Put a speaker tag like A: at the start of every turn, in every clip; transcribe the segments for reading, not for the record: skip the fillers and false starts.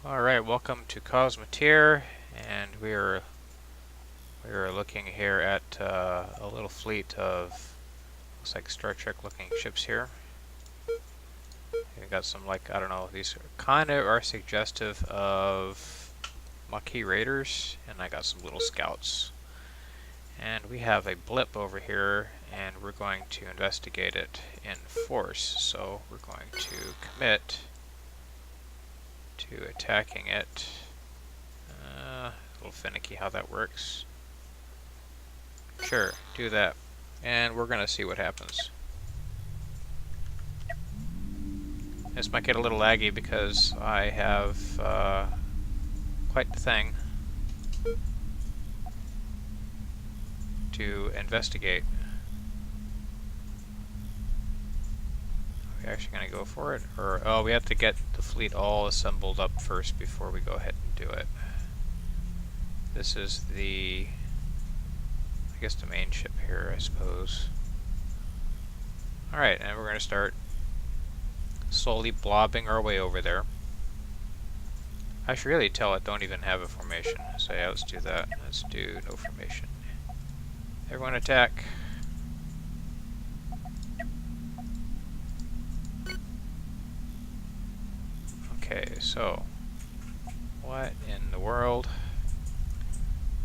A: Alright, welcome to Cosmoteer, and we're looking here at a little fleet of, looks like Star Trek looking ships here. We've got some, like, I don't know, these kind of are suggestive of Maquis Raiders, and I got some little scouts. And we have a blip over here, and we're going to investigate it in force. So we're going to commit to attacking it. A little finicky how that works. Sure, do that. And we're gonna see what happens. This might get a little laggy because I have quite the thing to investigate. Are we actually gonna go for it? Or, oh, we have to get the fleet all assembled up first before we go ahead and do it. This is the, I guess, the main ship here, I suppose. Alright, and we're going to start slowly blobbing our way over there. I should really tell it don't even have a formation. So yeah, let's do that. Let's do no formation. Everyone attack. Okay, so what in the world?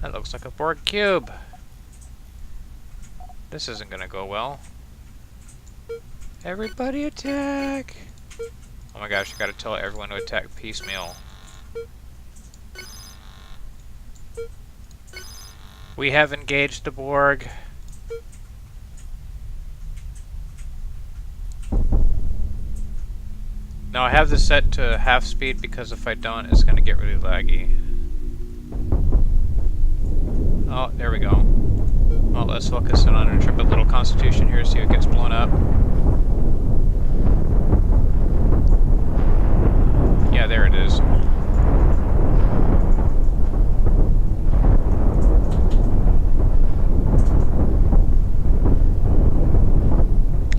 A: That looks like a Borg cube. This isn't gonna go well. Everybody attack! Oh my gosh, I gotta tell everyone to attack piecemeal. We have engaged the Borg. Now I have this set to half speed because if I don't, it's gonna get really laggy. Oh, there we go. Well, let's focus in on an intrepid little Constitution here, see what gets blown up. Yeah, there it is.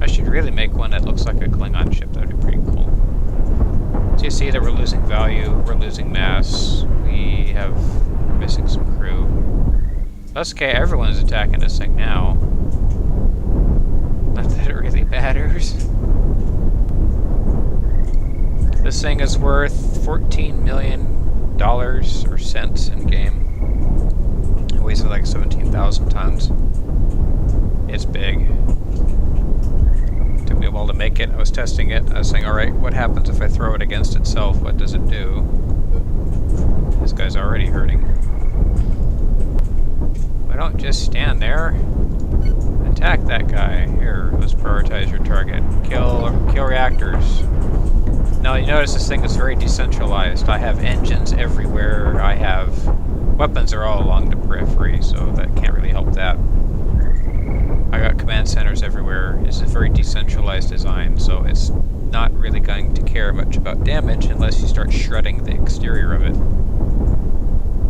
A: I should really make one that looks like a Klingon ship, that would be pretty cool. So you see that we're losing value, we're losing mass, we're missing some crew. That's okay, everyone's attacking this thing now. Not that it really matters. This thing is worth $14 million or cents in game. It weighs like 17,000 tons. It's big. Took me a while to make it. I was testing it. I was saying, alright, what happens if I throw it against itself? What does it do? This guy's already hurting. I don't just stand there. Attack that guy. Here, let's prioritize your target. Kill reactors. Now you notice this thing is very decentralized. I have engines everywhere. I have weapons are all along the periphery, so that can't really help that. I got command centers everywhere. It's a very decentralized design, so it's not really going to care much about damage unless you start shredding the exterior of it.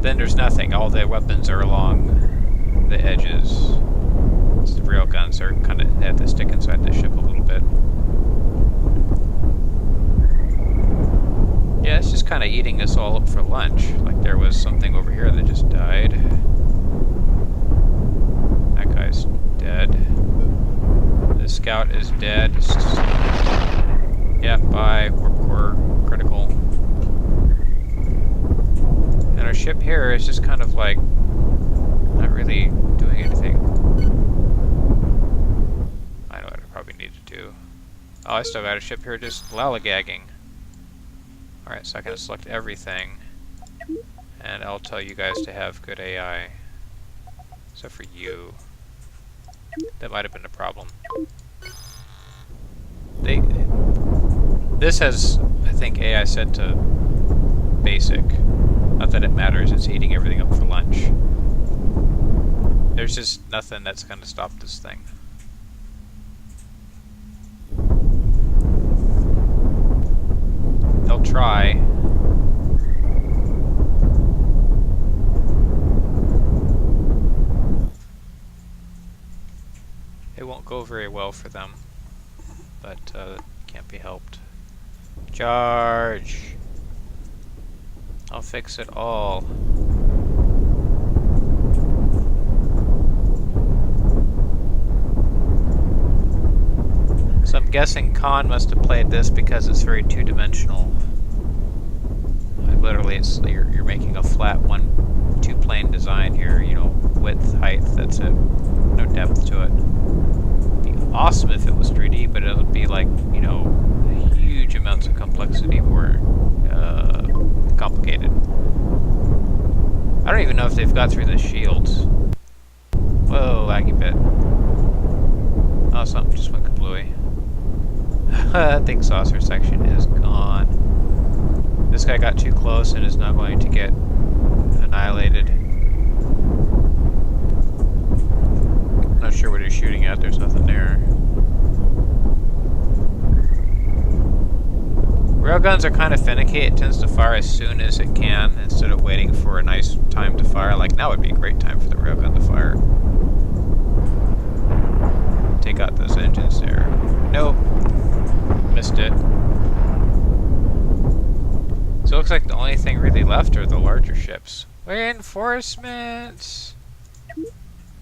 A: Then there's nothing. All the weapons are along the edges. The rail guns are kind of have to stick inside the ship a little bit. Yeah, it's just kind of eating us all up for lunch. Like there was something over here that just died. That guy's dead. The scout is dead. Yeah, bye. We're critical. And our ship here is just kind of like not really doing anything. I know what I probably need to do. Oh, I still got a ship here just lollygagging. Alright, so I can select everything. And I'll tell you guys to have good AI. Except for you. That might have been a problem. This has, I think, AI set to basic. Not that it matters, it's eating everything up for lunch. There's just nothing that's going to stop this thing. They'll try. It won't go very well for them, but can't be helped. Charge! I'll fix it all. So I'm guessing Khan must have played this because it's very two-dimensional. Like literally, you're making a flat two-plane design here. You know, width, height. That's it. No depth to it. It'd be awesome if it was 3D, but it would be like, you know, huge amounts of complexity, more complicated. I don't even know if they've got through the shields. Whoa, laggy bit. Oh, something just went kablooey. Think saucer section is gone. This guy got too close and is now going to get annihilated. Not sure what he's shooting at, there's nothing there. Railguns are kind of finicky. It tends to fire as soon as it can instead of waiting for a nice time to fire. Like now would be a great time for the railgun to fire. Take out those engines there. Nope. Missed it. So it looks like the only thing really left are the larger ships. Reinforcements!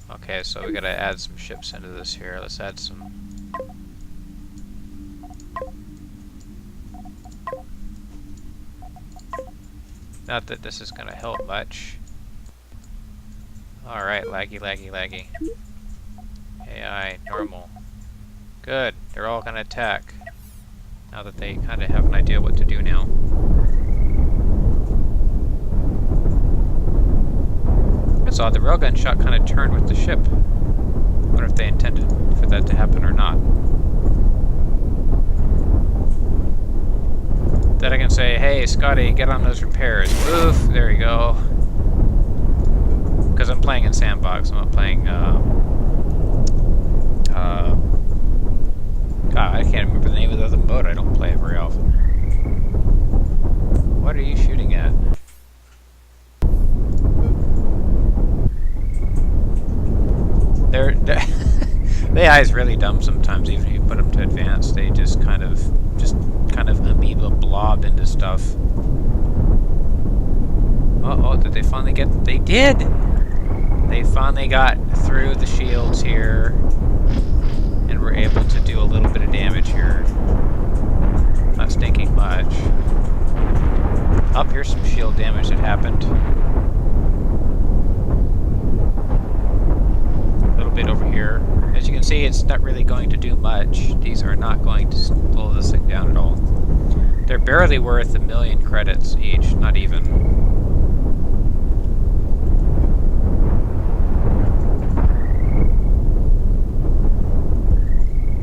A: Okay, so we gotta add some ships into this here. Let's add some. Not that this is gonna help much. Alright, laggy, laggy, laggy. AI, normal. Good, they're all gonna attack. Now that they kinda have an idea what to do now. That's odd, the railgun shot kinda turned with the ship. Wonder if they intended for that to happen or not. Then I can say, hey, Scotty, get on those repairs. Oof, there you go. Because I'm playing in sandbox, I'm not playing, God, I can't remember the name of the other mode. I don't play it very often. What are you shooting at? The AI is really dumb sometimes, even if you put them to advanced. They just kind of amoeba blob into stuff. Uh-oh, did they finally get... They did! They finally got through the shields here, and were able to do a little bit of damage here. Not stinking much. Up here's some shield damage that happened. A little bit over here. As you can see, it's not really going to do much. These are not going to slow this thing down at all. They're barely worth 1,000,000 credits each, not even.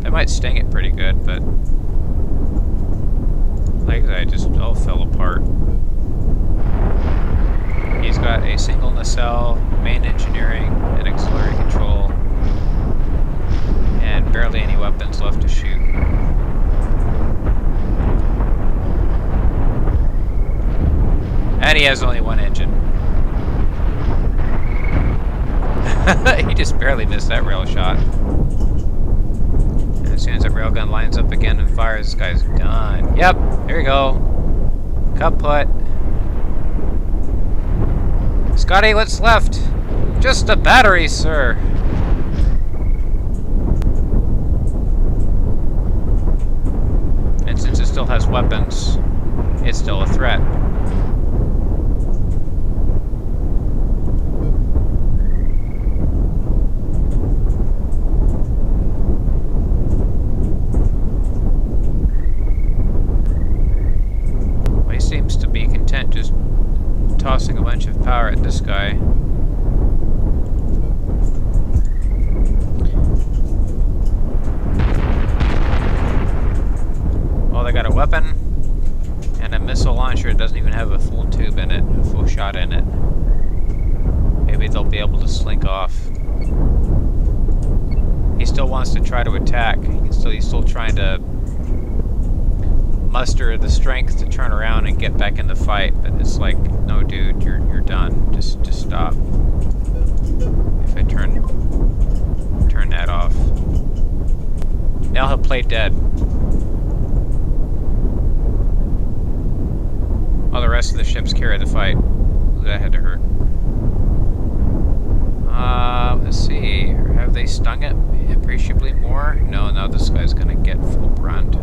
A: That might sting it pretty good, but like I just all fell apart. He's got a single nacelle, main engineering, and auxiliary control, and barely any weapons left to shoot. And he has only one engine. He just barely missed that rail shot. And as soon as that railgun lines up again and fires, this guy's done. Yep, there you go. Kaput. Scotty, what's left? Just a battery, sir. And since it still has weapons, it's still a threat. Well, he seems to be content just tossing a bunch of power at this guy. Well, they got a weapon and a missile launcher. It doesn't even have a full tube in it, a full shot in it. Maybe they'll be able to slink off. He still wants to try to attack. He's still trying to muster the strength to turn around and get back in the fight, but it's like, no, dude, you're done. Just stop. If I turn that off, now he'll play dead. All the rest rest of the ships carry the fight. That had to hurt. Let's see. Have they stung it appreciably more? No, now this guy's gonna get full brunt.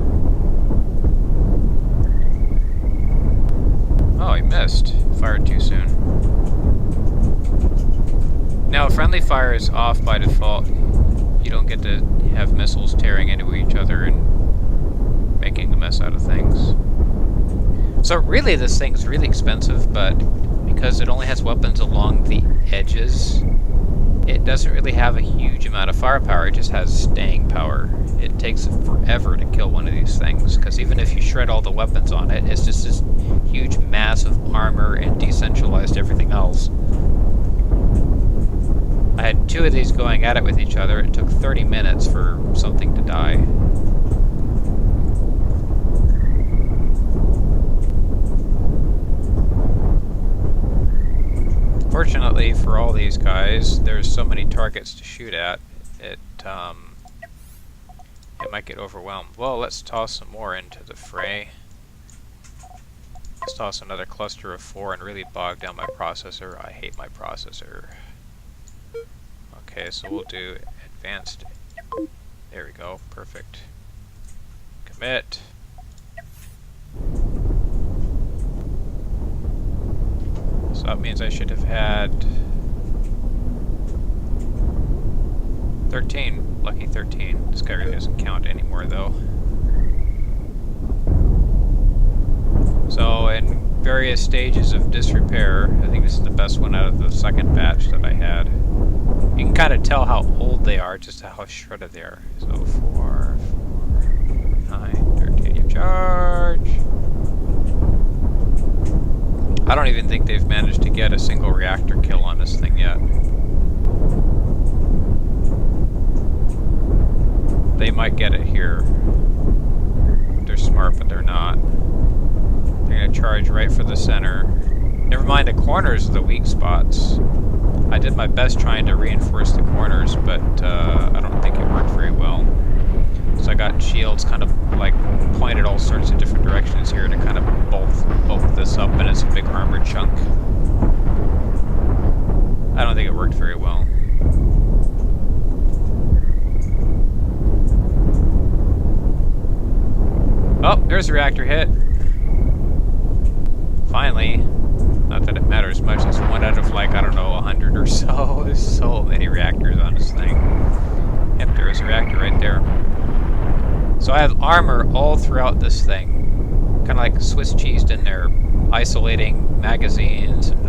A: Oh, he missed. Fired too soon. Now, friendly fire is off by default. You don't get to have missiles tearing into each other and making a mess out of things. So really, this thing's really expensive, but because it only has weapons along the edges, it doesn't really have a huge amount of firepower. It just has staying power. It takes forever to kill one of these things, because even if you shred all the weapons on it, it's just this huge mass of armor and decentralized everything else. I had 2 of these going at it with each other. It took 30 minutes for something to die. Fortunately for all these guys, there's so many targets to shoot at, it might get overwhelmed. Well, let's toss some more into the fray. Let's toss another cluster of 4 and really bog down my processor. I hate my processor. Okay, so we'll do advanced. There we go, perfect. Commit. So that means I should have had 13. Lucky 13. This guy really doesn't count anymore, though. So, in various stages of disrepair, I think this is the best one out of the second batch that I had. You can kind of tell how old they are, just how shredded they are. So, 4, 9, 13, charge! I don't even think they've managed to get a single reactor kill on this thing yet. They might get it here. They're smart, but they're not. They're going to charge right for the center. Never mind, the corners are the weak spots. I did my best trying to reinforce the corners, but I don't think it worked very well. So I got shields kind of like pointed all sorts of different directions here to kind of bulk this up, and it's a big armored chunk. I don't think it worked very well. Oh, there's a reactor hit. Finally. Not that it matters much. It's 1 out of like, I don't know, 100 or so. There's so many reactors on this thing. Yep, there is a reactor right there. So I have armor all throughout this thing. Kind of like Swiss cheesed in there, isolating magazines and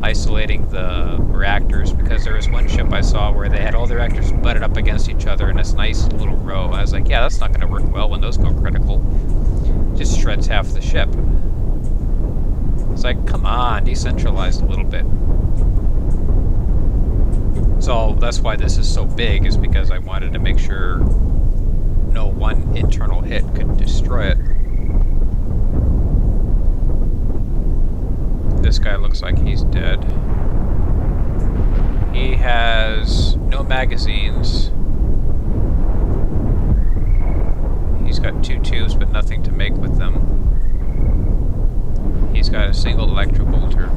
A: isolating the reactors, because there was one ship I saw where they had all the reactors butted up against each other in this nice little row. I was like, yeah, that's not going to work well when those go critical. Just shreds half the ship. It's like, come on, decentralize a little bit. So that's why this is so big, is because I wanted to make sure no one internal hit could destroy it. This guy looks like he's dead. He has no magazines. He's got 2 tubes, but nothing to make with them. He's got a single electrobolter.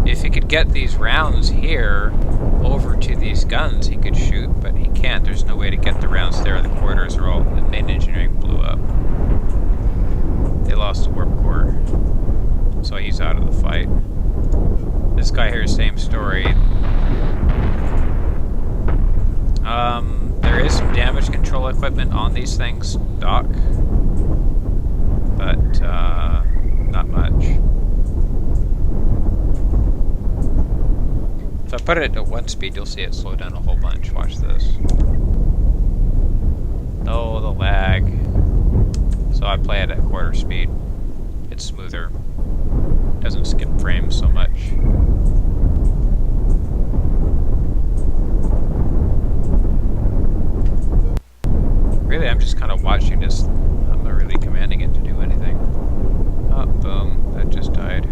A: If he could get these rounds here over to these guns, he could shoot, but he can't. There's no way to get the rounds there. The corridors are all, the main engineering blew up. They lost the warp core, so he's out of the fight. This guy here, same story. There is some damage control equipment on these things, Doc, but not much. If I put it at 1 speed, you'll see it slow down a whole bunch. Watch this. Oh, the lag. So I play it at 1/4 speed. It's smoother. Doesn't skip frames so much. Really, I'm just kind of watching this. I'm not really commanding it to do anything. Oh, boom. That just died.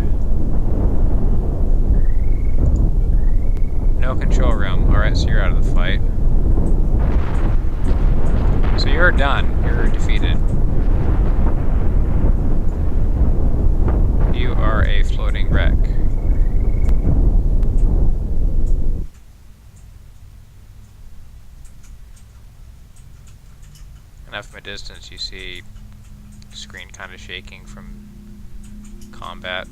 A: No control room. Alright, so you're out of the fight. So you're done. You're defeated. see screen kind of shaking from combat.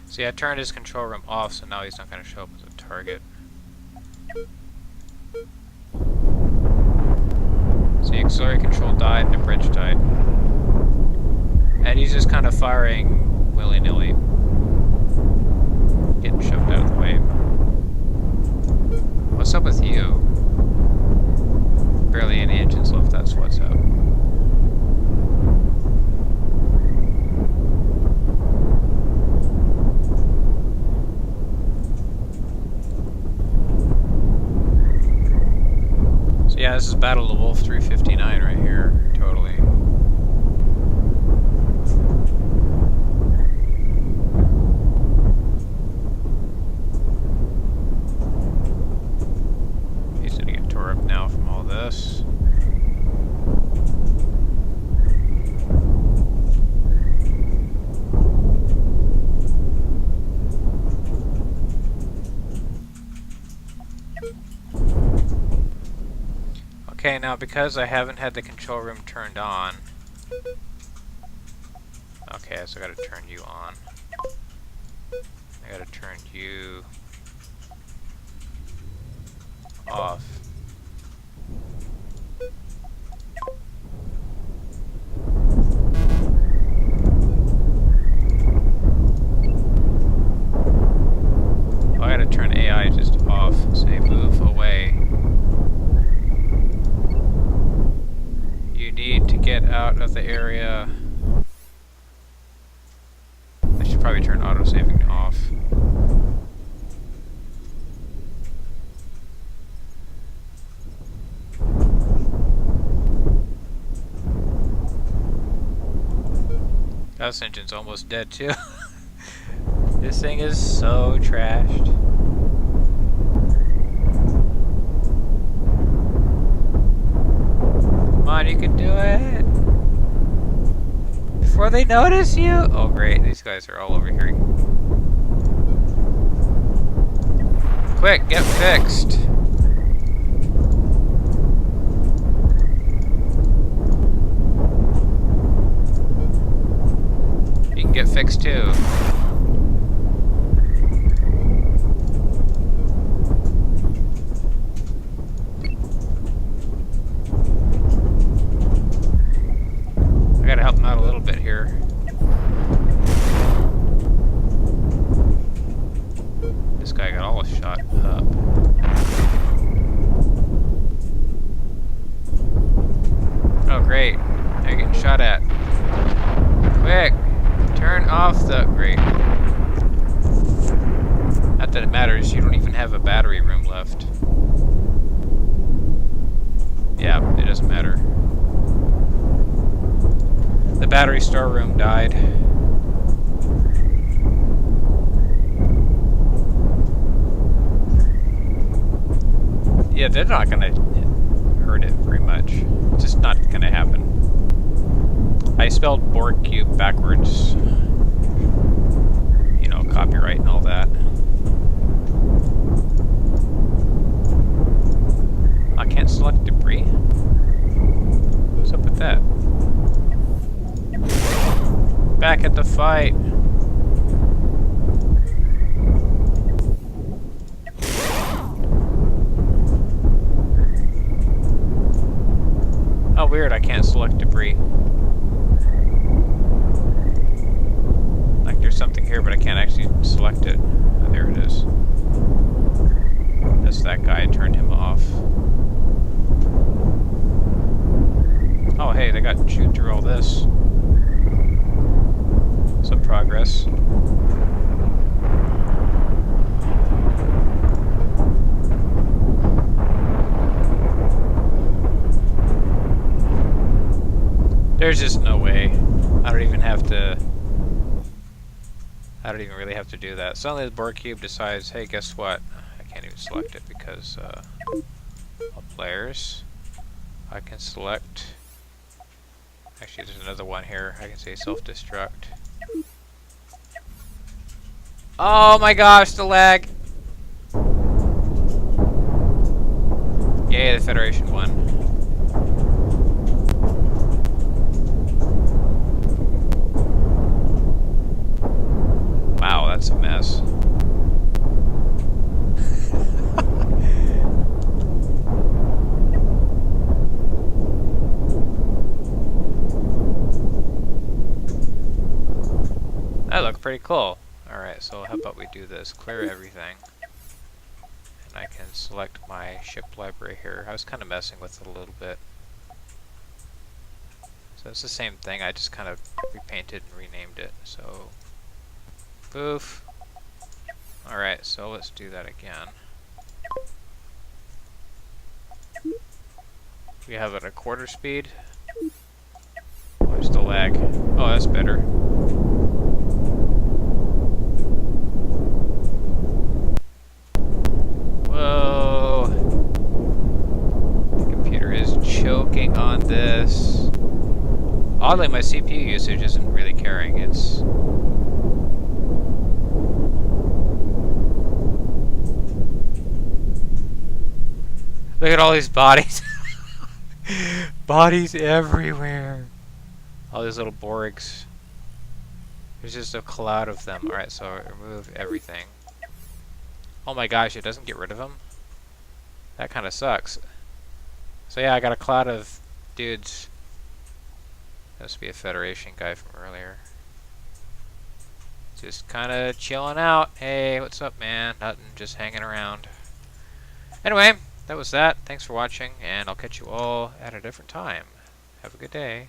A: See, I turned his control room off, so now he's not going to show up as a target. See, auxiliary control died and the bridge died. And he's just kind of firing willy-nilly. Getting shoved out of the way. What's up with you? Barely any engines left, that's what's up. So yeah, this is Battle of Wolf 359 right here, totally. He's gonna get tore up now from all this. Okay, now because I haven't had the control room turned on. Okay, so I gotta turn you on. I gotta turn you off. Oh, I gotta turn AI just off. Say move away. You need to get out of the area. I should probably turn auto-saving off. This engine's almost dead too. This thing is so trashed. Come on, you can do it! Before they notice you! Oh great, these guys are all over here. Quick, get fixed! You can get fixed too. I gotta help him out a little bit here. This guy got all shot up. Oh great, they're getting shot at. Quick, turn off the... Great. Not that it matters, you don't even have a battery room left. Yeah, it doesn't matter. The battery storeroom died. Yeah, they're not gonna hurt it very much. It's just not gonna happen. I spelled Borg cube backwards. You know, copyright and all that. I can't select debris? What's up with that? Back at the fight. Oh, weird, I can't select debris. Like there's something here, but I can't actually select it. Oh, there it is. That's that guy, I turned him off. Oh, hey, they got chewed through all this. Some progress. There's just no way. I don't even really have to do that. Suddenly the Borg cube decides, hey, guess what? I can't even select it because all players. I can select Actually, there's another one here. I can say self-destruct. Oh my gosh, the lag! Yay, the Federation won. Wow, that's a mess. That looked pretty cool. Alright, so how about we do this? Clear everything. And I can select my ship library here. I was kind of messing with it a little bit. So it's the same thing, I just kind of repainted and renamed it. So, poof. Alright, so let's do that again. We have it at a quarter speed. Where's the lag? Oh, that's better. Whoa! The computer is choking on this. Oddly, my CPU usage isn't really carrying. It's... Look at all these bodies. Bodies everywhere. All these little Borgs. There's just a cloud of them. Alright, so remove everything. Oh my gosh, it doesn't get rid of them? That kind of sucks. So yeah, I got a cloud of dudes. Must be a Federation guy from earlier. Just kind of chilling out. Hey, what's up, man? Nothing, just hanging around. Anyway, that was that. Thanks for watching, and I'll catch you all at a different time. Have a good day.